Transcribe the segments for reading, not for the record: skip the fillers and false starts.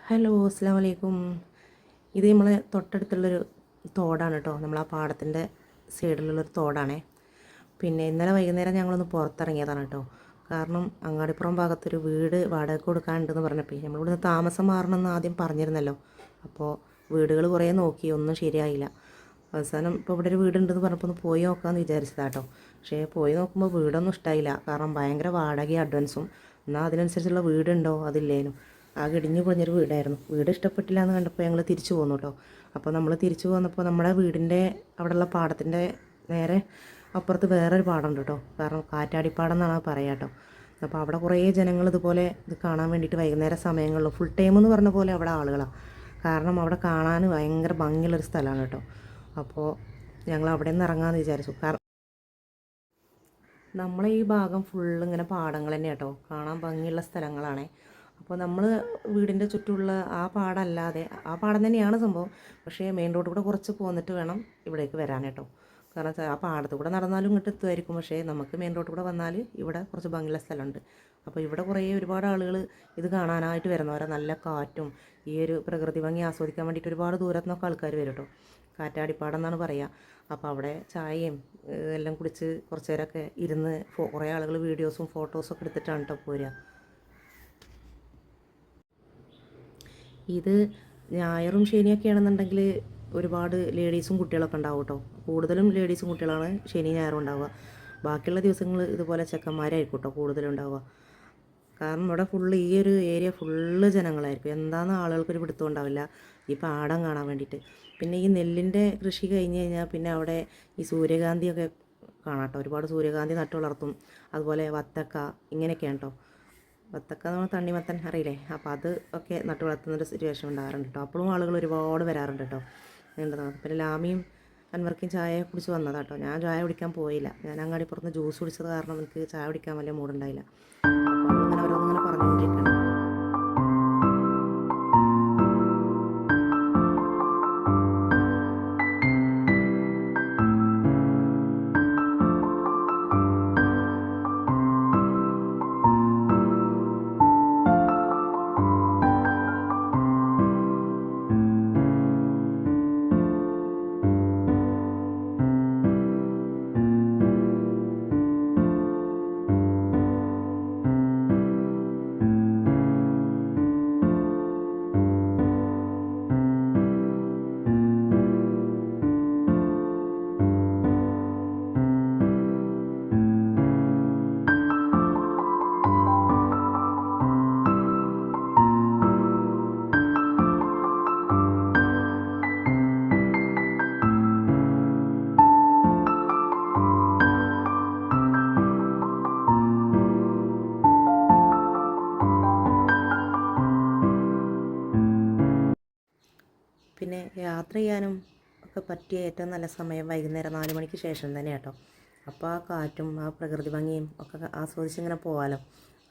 Hello അസ്സാം വലൈക്കും. ഇത് നമ്മളെ തൊട്ടടുത്തുള്ളൊരു തോടാണ് കേട്ടോ. നമ്മളാ പാടത്തിൻ്റെ സൈഡിലുള്ളൊരു തോടാണേ. പിന്നെ ഇന്നലെ വൈകുന്നേരം ഞങ്ങളൊന്ന് പുറത്തിറങ്ങിയതാണ് കേട്ടോ. കാരണം അങ്ങാടിപ്പുറം ഭാഗത്തൊരു വീട് വാടകയ്ക്ക് കൊടുക്കാനുണ്ടെന്ന് പറഞ്ഞപ്പോൾ നമ്മളിവിടുന്ന് താമസം മാറണമെന്ന് ആദ്യം പറഞ്ഞിരുന്നല്ലോ. അപ്പോൾ വീടുകൾ കുറേ നോക്കി, ഒന്നും ശരിയായില്ല. അവസാനം ഇപ്പോൾ ഇവിടെ ഒരു വീടുണ്ടെന്ന് പറഞ്ഞപ്പോൾ ഒന്ന് പോയി നോക്കാമെന്ന് വിചാരിച്ചതാട്ടോ. പക്ഷേ പോയി നോക്കുമ്പോൾ വീടൊന്നും ഇഷ്ടമായില്ല. കാരണം ഭയങ്കര വാടകയും അഡ്വാൻസും. എന്നാൽ അതിനനുസരിച്ചുള്ള വീടുണ്ടോ അതില്ലേനും. ആകെ ഇടിഞ്ഞു പൊളിഞ്ഞൊരു വീടായിരുന്നു. വീട് ഇഷ്ടപ്പെട്ടില്ല എന്ന് കണ്ടപ്പോൾ ഞങ്ങൾ തിരിച്ചു പോന്നു കേട്ടോ. അപ്പോൾ നമ്മൾ തിരിച്ചു പോന്നപ്പോൾ നമ്മുടെ വീടിൻ്റെ അവിടെയുള്ള പാടത്തിൻ്റെ നേരെ അപ്പുറത്ത് വേറൊരു പാടമുണ്ട് കേട്ടോ. കാരണം കാറ്റാടിപ്പാടം എന്നാണ് പറയുക കേട്ടോ. അപ്പോൾ അവിടെ കുറേ ജനങ്ങൾ ഇതുപോലെ ഇത് കാണാൻ വേണ്ടിയിട്ട് വൈകുന്നേര സമയങ്ങളിൽ ഫുൾ ടൈം എന്ന് പറഞ്ഞ പോലെ അവിടെ ആളുകളാണ്. കാരണം അവിടെ കാണാൻ ഭയങ്കര ഭംഗിയുള്ളൊരു സ്ഥലമാണ് കേട്ടോ. അപ്പോൾ ഞങ്ങൾ അവിടെ നിന്ന് ഇറങ്ങാമെന്ന് വിചാരിച്ചു. കാരണം നമ്മളെ ഈ ഭാഗം ഫുള്ള് ഇങ്ങനെ പാടങ്ങൾ തന്നെ കേട്ടോ. കാണാൻ ഭംഗിയുള്ള സ്ഥലങ്ങളാണേ. അപ്പോൾ നമ്മൾ വീടിൻ്റെ ചുറ്റുമുള്ള ആ പാടമല്ലാതെ, ആ പാടം തന്നെയാണ് സംഭവം. പക്ഷേ മെയിൻ റോഡ് കൂടെ കുറച്ച് പോന്നിട്ട് വേണം ഇവിടേക്ക് വരാൻ കേട്ടോ. കാരണം ആ പാടത്ത് കൂടെ നടന്നാലും ഇങ്ങോട്ട് എത്തുമായിരിക്കും. പക്ഷേ നമുക്ക് മെയിൻ റോഡ് കൂടെ വന്നാൽ ഇവിടെ കുറച്ച് ഭംഗിയുള്ള സ്ഥലമുണ്ട്. അപ്പോൾ ഇവിടെ ഒരുപാട് ആളുകൾ ഇത് കാണാനായിട്ട് വരുന്നവരാ. നല്ല കാറ്റും ഈ ഒരു പ്രകൃതി ഭംഗി ആസ്വദിക്കാൻ വേണ്ടിയിട്ട് ഒരുപാട് ദൂരത്തു നിന്നൊക്കെ ആൾക്കാർ വരും കേട്ടോ. കാറ്റാടിപ്പാടം എന്നാണ് പറയുക. അപ്പോൾ അവിടെ ചായയും എല്ലാം കുടിച്ച് കുറച്ച് നേരമൊക്കെ ഇരുന്ന് കുറേ ആളുകൾ വീഡിയോസും ഫോട്ടോസൊക്കെ എടുത്തിട്ടാണ് കേട്ടോ പോരുക. ഇത് ഞായറും ശനിയൊക്കെ ആണെന്നുണ്ടെങ്കിൽ ഒരുപാട് ലേഡീസും കുട്ടികളൊക്കെ ഉണ്ടാവും കേട്ടോ. കൂടുതലും ലേഡീസും കുട്ടികളാണ് ശനി ഞായറും ഉണ്ടാവുക. ബാക്കിയുള്ള ദിവസങ്ങൾ ഇതുപോലെ ചെക്കന്മാരായിരിക്കും കേട്ടോ കൂടുതലുണ്ടാവുക. കാരണം ഇവിടെ ഫുള്ള് ഈ ഒരു ഏരിയ ഫുള്ള് ജനങ്ങളായിരിക്കും. എന്താണെന്ന് ആളുകൾക്കൊരു പിടുത്തം ഉണ്ടാവില്ല ഈ പാടം കാണാൻ വേണ്ടിയിട്ട്. പിന്നെ ഈ നെല്ലിൻ്റെ കൃഷി കഴിഞ്ഞ് കഴിഞ്ഞാൽ പിന്നെ അവിടെ ഈ സൂര്യകാന്തിയൊക്കെ കാണാം കേട്ടോ. ഒരുപാട് സൂര്യകാന്തി നട്ടു വളർത്തും. അതുപോലെ വത്തക്ക ഇങ്ങനെയൊക്കെയാണ് കേട്ടോ. വത്തക്ക നമ്മൾ തണ്ണിമത്തൻ അറിയില്ലേ. അപ്പോൾ അത് ഒക്കെ നട്ടു വളർത്തുന്നൊരു സിറ്റുവേഷൻ ഉണ്ടാകാറുണ്ട് കേട്ടോ. അപ്പോഴും ആളുകൾ ഒരുപാട് വരാറുണ്ട് കേട്ടോ. നീണ്ടതാണ്. പിന്നെ ലാമിയും അൻവർക്കും ചായ കുടിച്ച് വന്നതാട്ടോ. ഞാൻ ചായ കുടിക്കാൻ പോയില്ല. ഞാൻ അങ്ങാടി പുറത്ത് ജ്യൂസ് കുടിച്ചത് കാരണം എനിക്ക് ചായ കുടിക്കാൻ വലിയ മൂടുണ്ടായില്ല. അപ്പോൾ അവളിങ്ങനെ ഓരോന്നിങ്ങനെ പറഞ്ഞുകൊണ്ടിരിക്കണം. പിന്നെ യാത്ര ചെയ്യാനും ഒക്കെ പറ്റിയ ഏറ്റവും നല്ല സമയം വൈകുന്നേരം 4 മണിക്ക് ശേഷം തന്നെ കേട്ടോ. അപ്പോൾ ആ കാറ്റും ആ പ്രകൃതി ഭംഗിയും ഒക്കെ ആസ്വദിച്ചിങ്ങനെ പോകാമല്ലോ.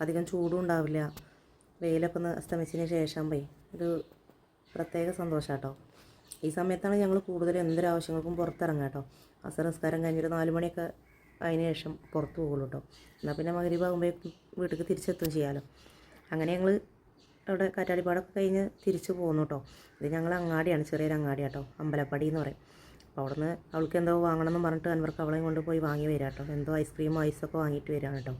അധികം ചൂടും ഉണ്ടാവില്ല. വെയിലൊക്കെ ഒന്ന് അസ്തമിച്ചതിന് ശേഷം പോയി ഒരു പ്രത്യേക സന്തോഷം കേട്ടോ. ഈ സമയത്താണ് ഞങ്ങൾ കൂടുതൽ എന്തൊരാവശ്യങ്ങൾക്കും പുറത്തിറങ്ങുക കേട്ടോ. അസർ നിസ്കാരം കഴിഞ്ഞൊരു 4 മണിയൊക്കെ അതിന് ശേഷം പുറത്ത് പോകുള്ളൂ കേട്ടോ. എന്നാൽ പിന്നെ മഗ്‌രിബാകുമ്പോഴേക്കും വീട്ടിലേക്ക് തിരിച്ചെത്തും ചെയ്യാമല്ലോ. അങ്ങനെ ഞങ്ങൾ അവിടെ കാറ്റാടിപ്പാടൊക്കെ കഴിഞ്ഞ് തിരിച്ചു പോന്നു കേട്ടോ. ഇത് ഞങ്ങൾ അങ്ങാടിയാണ്, ചെറിയൊരു അങ്ങാടി കേട്ടോ. അമ്പലപ്പടി എന്ന് പറയും. അപ്പോൾ അവിടെ നിന്ന് അവൾക്ക് എന്തോ വാങ്ങണമെന്ന് പറഞ്ഞിട്ട് അൻവർക്ക് അവളെയും കൊണ്ട് പോയി വാങ്ങി വരിക കേട്ടോ. എന്തോ ഐസ്ക്രീമോ ഐസൊക്കെ വാങ്ങിയിട്ട് വരികയാണ് കേട്ടോ.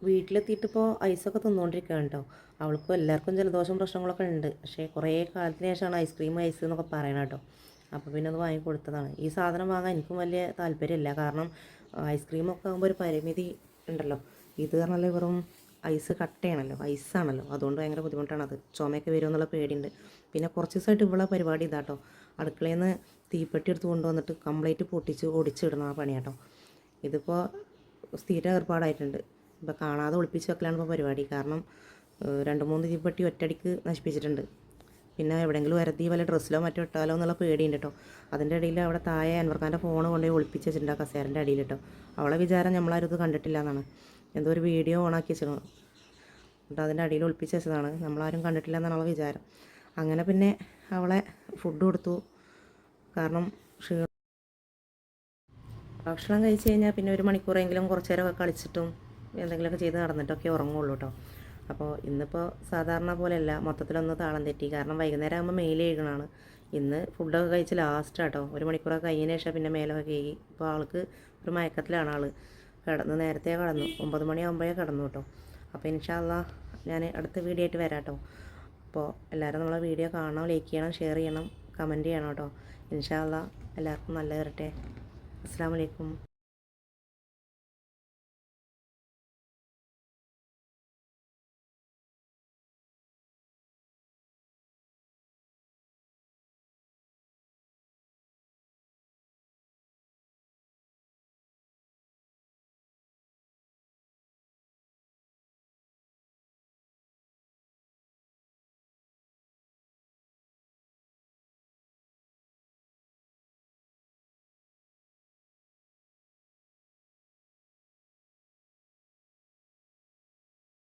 വീട്ടിലെത്തിയിട്ടിപ്പോൾ ഐസൊക്കെ തിന്നുകൊണ്ടിരിക്കുകയാണ് കേട്ടോ. അവൾക്കും എല്ലാവർക്കും ജലദോഷം പ്രശ്നങ്ങളൊക്കെ ഉണ്ട്. പക്ഷേ കുറേ കാലത്തിന് ശേഷമാണ് ഐസ്ക്രീം ഐസ് എന്നൊക്കെ പറയണം കേട്ടോ. അപ്പോൾ പിന്നെ അത് വാങ്ങി കൊടുത്തതാണ്. ഈ സാധനം വാങ്ങാൻ എനിക്കും വലിയ താല്പര്യമില്ല. കാരണം ഐസ്ക്രീമൊക്കെ ആകുമ്പോൾ ഒരു പരിമിതി ഉണ്ടല്ലോ. ഇത് പറഞ്ഞാൽ വെറും ഐസ് കട്ടയാണല്ലോ, ഐസാണല്ലോ. അതുകൊണ്ട് ഭയങ്കര ബുദ്ധിമുട്ടാണത്. ചുമയൊക്കെ വരുമെന്നുള്ള പേടിയുണ്ട്. പിന്നെ കുറച്ച് ദിവസമായിട്ട് ഇവിടെ പരിപാടി ഇതാട്ടോ. അടുക്കളയിൽ നിന്ന് തീപ്പെട്ടി എടുത്ത് കൊണ്ടുവന്നിട്ട് കംപ്ലീറ്റ് പൊട്ടിച്ച് ഒടിച്ചിടണം ആ പണി കേട്ടോ. ഇതിപ്പോൾ സ്ഥിര ഏർപ്പാടായിട്ടുണ്ട്. ഇപ്പോൾ കാണാതെ ഒളിപ്പിച്ച് വെക്കലാണ് ഇപ്പോൾ പരിപാടി. കാരണം 2-3 തീപ്പെട്ടി ഒറ്റയടിക്ക് നശിപ്പിച്ചിട്ടുണ്ട്. പിന്നെ എവിടെയെങ്കിലും വരത്തി വല്ല ഡ്രസ്സിലോ മറ്റോ ഇട്ടാലോ എന്നുള്ള പേടിയുണ്ട് കേട്ടോ. അതിൻ്റെ ഇടയിൽ അവിടെ താഴെ അൻവർക്കാൻ്റെ ഫോൺ കൊണ്ടുപോയി ഒളിപ്പിച്ച് വെച്ചിട്ടുണ്ട് ആ കസേരൻ്റെ അടിയിൽ കേട്ടോ. അവളെ വിചാരം നമ്മളാരും ഇത് കണ്ടിട്ടില്ല എന്നാണ്. എന്തോ ഒരു വീഡിയോ ഓണാക്കി വെച്ചിരുന്നു. എന്നിട്ട് അതിൻ്റെ അടിയിൽ ഒളിപ്പിച്ച് വെച്ചതാണ്. നമ്മളാരും കണ്ടിട്ടില്ല എന്നാണ് അവളെ വിചാരം. അങ്ങനെ പിന്നെ അവളെ ഫുഡ് കൊടുത്തു. കാരണം ഭക്ഷണം കഴിച്ച് കഴിഞ്ഞാൽ പിന്നെ 1 മണിക്കൂറെങ്കിലും കുറച്ച് നേരമൊക്കെ കളിച്ചിട്ടും എന്തെങ്കിലുമൊക്കെ ചെയ്ത് നടന്നിട്ടൊക്കെ ഉറങ്ങുള്ളൂ കേട്ടോ. അപ്പോൾ ഇന്നിപ്പോൾ സാധാരണ പോലെയല്ല, മൊത്തത്തിലൊന്ന് താളം തെറ്റി. കാരണം വൈകുന്നേരം ആകുമ്പോൾ മെയിൽ കഴുകണമാണ്. ഇന്ന് ഫുഡൊക്കെ കഴിച്ച് ലാസ്റ്റ് കേട്ടോ, 1 മണിക്കൂറൊക്കെ കഴിഞ്ഞതിന് ശേഷം പിന്നെ മേലൊക്കെ കഴുകി. ഇപ്പോൾ ആൾക്ക് ഒരു മയക്കത്തിലാണ് ആൾ. നേരത്തെ കിടന്നു, 9 മണിയാകുമ്പോഴേ കിടന്നു കേട്ടോ. അപ്പോൾ ഇൻഷാ അല്ലാഹ് ഞാൻ അടുത്ത വീഡിയോ ആയിട്ട് വരാം കേട്ടോ. അപ്പോൾ എല്ലാവരും നമ്മളെ വീഡിയോ കാണണം, ലൈക്ക് ചെയ്യണം, ഷെയർ ചെയ്യണം, കമൻറ്റ് ചെയ്യണം കേട്ടോ. ഇൻഷാ അല്ലാഹ് എല്ലാവർക്കും നല്ലത് വരട്ടെ. അസ്സലാമു അലൈക്കും.